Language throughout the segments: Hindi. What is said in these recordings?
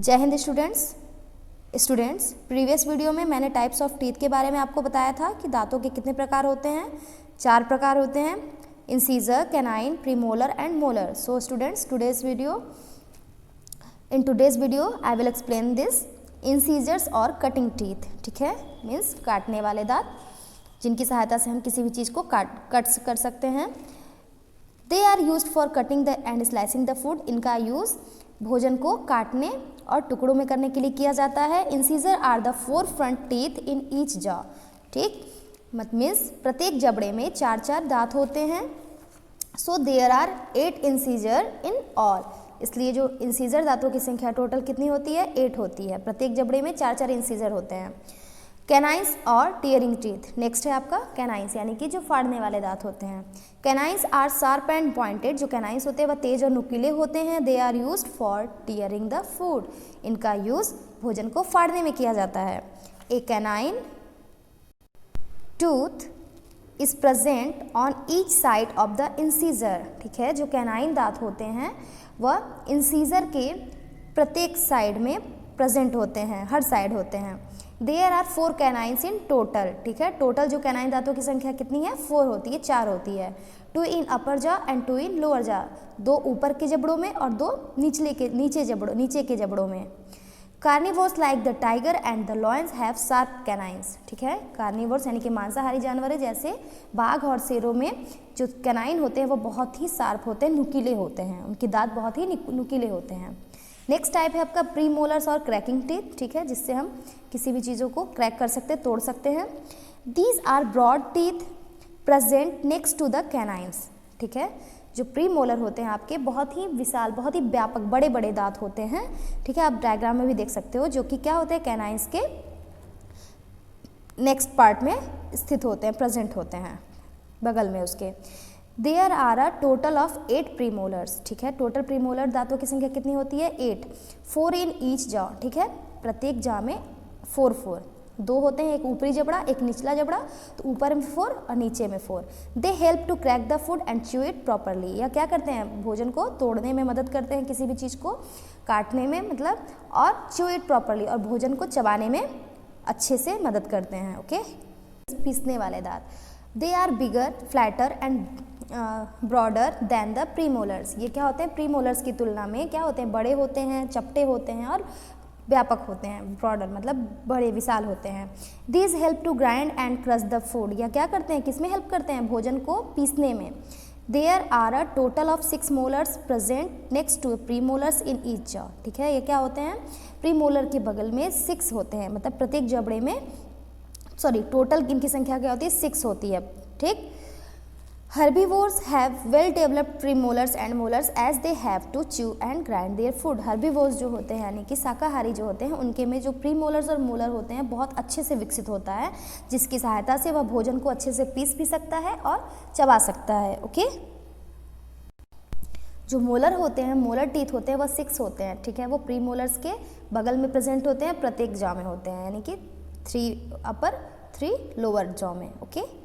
जय हिंद स्टूडेंट्स प्रीवियस वीडियो में मैंने टाइप्स ऑफ टीथ के बारे में आपको बताया था कि दांतों के कितने प्रकार होते हैं। 4 प्रकार होते हैं, incisor, canine, premolar and molar. So students in today's video I will explain this incisors और कटिंग टीथ। ठीक है, मीन्स काटने वाले दांत जिनकी सहायता से हम किसी भी चीज़ को कट कर सकते हैं। They are use for cutting the and slicing the food. इनका यूज़ भोजन को काटने और टुकड़ों में करने के लिए किया जाता है। Incisor are the 4 front teeth in each jaw. ठीक, मत मीन्स प्रत्येक जबड़े में 4 दांत होते हैं। So there are 8 incisor in all. इसलिए जो इंसीजर दांतों की संख्या टोटल कितनी होती है? 8 होती है। प्रत्येक जबड़े में 4 इंसीजर होते हैं। कैनाइंस और टीयरिंग टीथ। नेक्स्ट है आपका कैनाइंस, यानी कि जो फाड़ने वाले दांत होते हैं। Canines are sharp and pointed. जो कैनाइंस होते हैं वह तेज और नुकीले होते हैं। They are used for tearing the food. इनका यूज भोजन को फाड़ने में किया जाता है। A canine tooth is present on each side of the incisor. ठीक है, जो कैनाइन दांत होते हैं वह इंसीजर के प्रत्येक साइड में प्रेजेंट होते हैं, हर साइड होते हैं। There are 4 canines in total. ठीक है, टोटल जो कैनाइन दांतों की संख्या कितनी है? 4 होती है, 4 होती है। 2 in upper jaw and 2 in lower jaw. 2 ऊपर के जबड़ों में और 2 नीचे के जबड़ों में। Carnivores like the tiger and the lions have sharp canines. ठीक है, कार्निवोर्स यानी कि मांसाहारी जानवर है, जैसे बाघ और शेरों में जो कैनाइन होते हैं वो बहुत ही शार्प होते हैं, नुकीले होते हैं। उनके दांत बहुत ही नुकीले होते हैं। नेक्स्ट टाइप है आपका प्रीमोलर्स और क्रैकिंग टीथ। ठीक है, जिससे हम किसी भी चीज़ों को क्रैक कर सकते हैं, तोड़ सकते हैं। These are broad teeth present next to the canines. ठीक है, जो प्रीमोलर होते हैं आपके बहुत ही विशाल, बहुत ही व्यापक, बड़े बड़े दांत होते हैं। ठीक है, आप डायग्राम में भी देख सकते हो, जो कि क्या होते हैं? कैनाइंस के नेक्स्ट पार्ट में स्थित होते हैं, प्रेजेंट होते हैं बगल में उसके। There are a total of 8 premolars. ठीक है, टोटल प्रीमोलर दांतों की संख्या कितनी होती है? 8। 4 इन ईच जॉ। ठीक है, प्रत्येक जॉ में 4 2 होते हैं, एक ऊपरी जबड़ा, एक निचला जबड़ा। तो ऊपर में 4 और नीचे में 4। They help to crack the food and chew it properly. या क्या करते हैं? भोजन को तोड़ने में मदद करते हैं, किसी भी चीज़ को काटने में मतलब, और च्यू इट प्रॉपरली, और भोजन को चबाने में अच्छे से मदद करते हैं। ओके, पीसने वाले दांत। They are bigger, flatter and broader than the premolars. ये क्या होते हैं? प्रीमोलर्स की तुलना में क्या होते हैं? बड़े होते हैं, चपटे होते हैं और व्यापक होते हैं। ब्रॉडर मतलब बड़े, विशाल होते हैं। These help to grind and crush the food. या क्या करते हैं? किसमें हेल्प करते हैं? भोजन को पीसने में। There are a total of 6 molars present next to premolars in each jaw. ठीक है, ये क्या होते हैं? प्रीमोलर के बगल में 6 होते हैं, मतलब प्रत्येक जबड़े में, टोटल इनकी संख्या क्या होती है? 6 होती है। ठीक, Herbivores have well developed premolars and molars as they have to chew and grind their food. Herbivores जो होते हैं यानी कि शाकाहारी जो होते हैं, उनके में जो प्रीमोलर्स और मोलर होते हैं बहुत अच्छे से विकसित होता है, जिसकी सहायता से वह भोजन को अच्छे से पीस भी सकता है और चबा सकता है। ओके, जो मोलर होते हैं, मोलर टीथ होते हैं, वह 6 होते हैं। ठीक है, वो प्रीमोलर्स के बगल में प्रेजेंट होते हैं, प्रत्येक जॉ में होते हैं, यानी कि 3 अपर 3 लोअर जॉ में। ओके,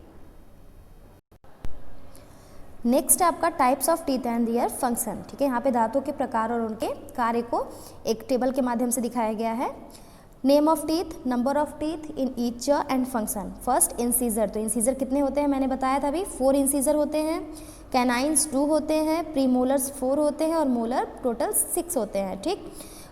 नेक्स्ट है आपका types of teeth and their function. ठीक है, यहाँ पे दांतों के प्रकार और उनके कार्य को एक टेबल के माध्यम से दिखाया गया है। Name of teeth, number of teeth in each jaw and function. First incisor. तो इंसीजर कितने होते हैं? मैंने बताया था अभी, 4 इंसीजर होते हैं। कैनाइंस 2 होते हैं, प्रीमोलर्स 4 होते हैं और मोलर टोटल 6 होते हैं। ठीक,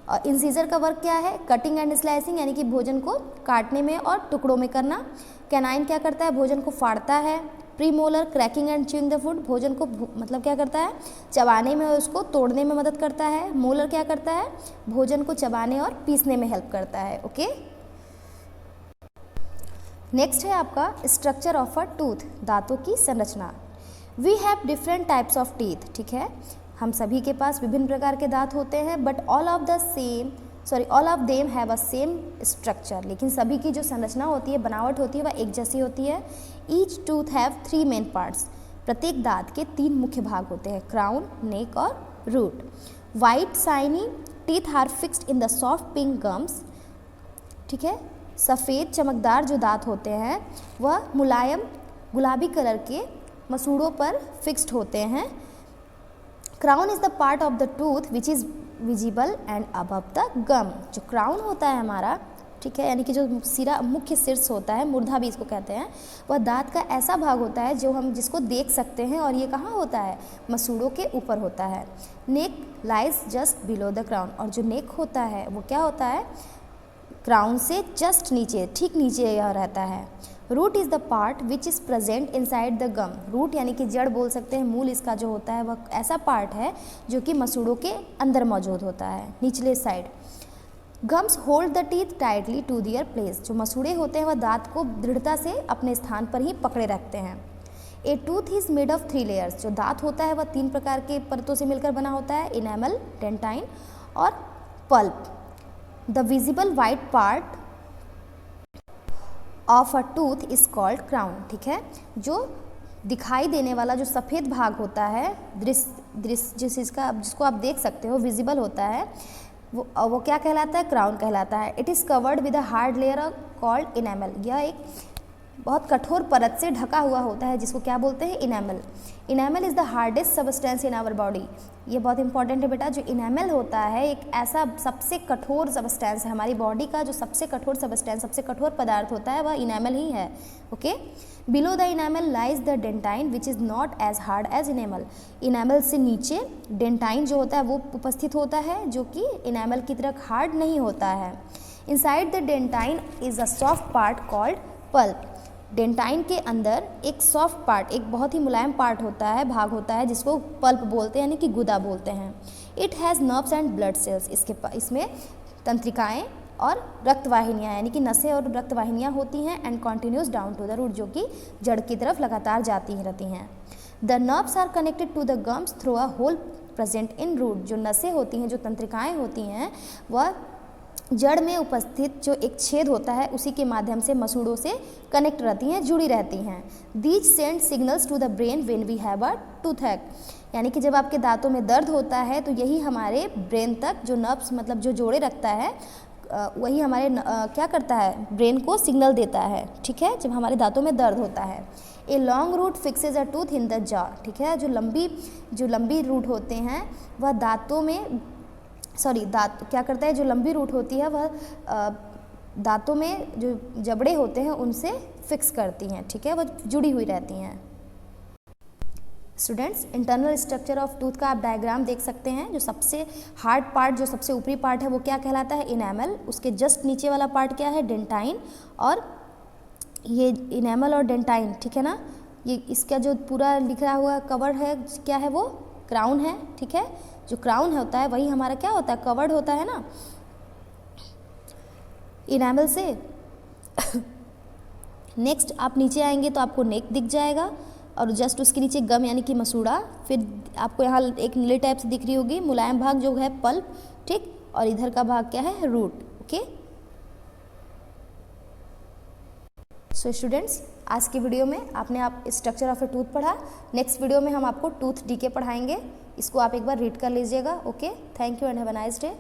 और इंसीजर का वर्क क्या है? कटिंग एंड स्लाइसिंग, यानी कि भोजन को काटने में और टुकड़ों में करना। कैनाइन क्या करता है? भोजन को फाड़ता है। Premolar cracking and chewing the food, भोजन को मतलब क्या करता है? चबाने में और उसको तोड़ने में मदद करता है। मोलर क्या करता है? भोजन को चबाने और पीसने में हेल्प करता है। ओके, नेक्स्ट है आपका स्ट्रक्चर ऑफ अ टूथ, दांतों की संरचना। We have different types of teeth. ठीक है, हम सभी के पास विभिन्न प्रकार के दांत होते हैं, but all of them have a same structure. लेकिन सभी की जो संरचना होती है, बनावट होती है, वह एक जैसी होती है। Each tooth have 3 main parts. प्रत्येक दांत के 3 मुख्य भाग होते हैं, क्राउन, नेक और root. White shiny teeth are fixed in the soft pink gums. ठीक है, सफ़ेद चमकदार जो दांत होते हैं वह मुलायम गुलाबी कलर के मसूड़ों पर फिक्स्ड होते हैं। Crown is the part of the tooth which is visible and above the gum. जो क्राउन होता है हमारा, ठीक है, यानी कि जो सिरा मुख्य शीर्ष होता है, मूर्धा भी इसको कहते हैं, वह दांत का ऐसा भाग होता है जो हम जिसको देख सकते हैं, और ये कहाँ होता है, मसूड़ों के ऊपर होता है। Neck lies just below the crown, और जो नेक होता है वो क्या होता है, क्राउन से जस्ट नीचे, ठीक नीचे यह रहता है। Root is the part which is present inside the gum. Root यानी कि जड़ बोल सकते हैं, मूल इसका जो होता है वह ऐसा पार्ट है जो कि मसूड़ों के अंदर मौजूद होता है, निचले side. Gums hold the teeth tightly to their place. जो मसूड़े होते हैं वह दांत को दृढ़ता से अपने स्थान पर ही पकड़े रखते हैं। ए tooth is made of 3 layers. जो दांत होता है वह 3 प्रकार के परतों से मिलकर बना होता है, इनेमल, डेंटाइन और pulp. The visible white part of a tooth is called crown. ठीक है, जो दिखाई देने वाला जो सफ़ेद भाग होता है, दृश्य जिसको आप देख सकते हो, विजिबल होता है, वो क्या कहलाता है, क्राउन कहलाता है। It is covered with a hard layer called enamel. यह एक बहुत कठोर परत से ढका हुआ होता है जिसको क्या बोलते हैं, enamel. Enamel is the hardest substance in our body. ये बहुत इंपॉर्टेंट है बेटा, जो इनेमल होता है एक ऐसा सबसे कठोर सबस्टेंस है, हमारी बॉडी का जो सबसे कठोर सबस्टेंस, सबसे कठोर पदार्थ होता है वह इनेमल ही है। Okay, below the enamel lies the dentine which is not as hard as enamel. Enamel से नीचे डेंटाइन जो होता है वो उपस्थित होता है, जो कि इनेमल की तरह हार्ड नहीं होता है। Inside the dentine is a soft part called pulp. Dentine के अंदर एक सॉफ्ट पार्ट, एक बहुत ही मुलायम पार्ट होता है, भाग होता है, जिसको पल्प बोलते हैं, यानी कि गुदा बोलते हैं। It has nerves and blood cells. इसमें तंत्रिकाएं और रक्तवाहिनियाँ, यानी कि नसें और रक्तवाहिनियाँ होती हैं। And continues down to the root, जो कि जड़ की तरफ लगातार जाती ही रहती हैं। The nerves are connected to the gums through a hole present in root. जो नसें होती हैं, जो तंत्रिकाएँ होती हैं, वह जड़ में उपस्थित जो एक छेद होता है उसी के माध्यम से मसूड़ों से कनेक्ट रहती हैं, जुड़ी रहती हैं। These send signals to the brain when we have a toothache. यानी कि जब आपके दांतों में दर्द होता है तो यही हमारे ब्रेन तक, जो नर्व्स मतलब जो जोड़े रखता है, वही हमारे क्या करता है, ब्रेन को सिग्नल देता है। ठीक है, जब हमारे दांतों में दर्द होता है। A long route fixes a tooth in the jaw. ठीक है, जो लंबी रूट होते हैं वह दांतों में दांत क्या करता है, जो लंबी रूट होती है वह दांतों में जो जबड़े होते हैं उनसे फिक्स करती हैं। ठीक है, वह जुड़ी हुई रहती हैं। Students, internal structure of tooth का आप डायग्राम देख सकते हैं। जो सबसे हार्ड पार्ट, जो सबसे ऊपरी पार्ट है वो क्या कहलाता है, इनेमल। उसके जस्ट नीचे वाला पार्ट क्या है, डेंटाइन। और ये इनेमल और डेंटाइन, ठीक है ना, ये इसका जो पूरा लिखा हुआ कवर है क्या है, वो क्राउन है। ठीक है, जो क्राउन होता है वही हमारा क्या होता है, कवर्ड होता है ना इनेमल से। नेक्स्ट आप नीचे आएंगे तो आपको नेक दिख जाएगा, और जस्ट उसके नीचे गम यानी कि मसूड़ा। फिर आपको यहाँ एक नीले टाइप से दिख रही होगी मुलायम भाग जो है पल्प। ठीक, और इधर का भाग क्या है, रूट। ओके, सो स्टूडेंट्स, आज की वीडियो में आपने स्ट्रक्चर ऑफ ए टूथ पढ़ा। नेक्स्ट वीडियो में हम आपको टूथ डीके पढ़ाएंगे। इसको आप एक बार रीड कर लीजिएगा। Okay, thank you and have a nice day.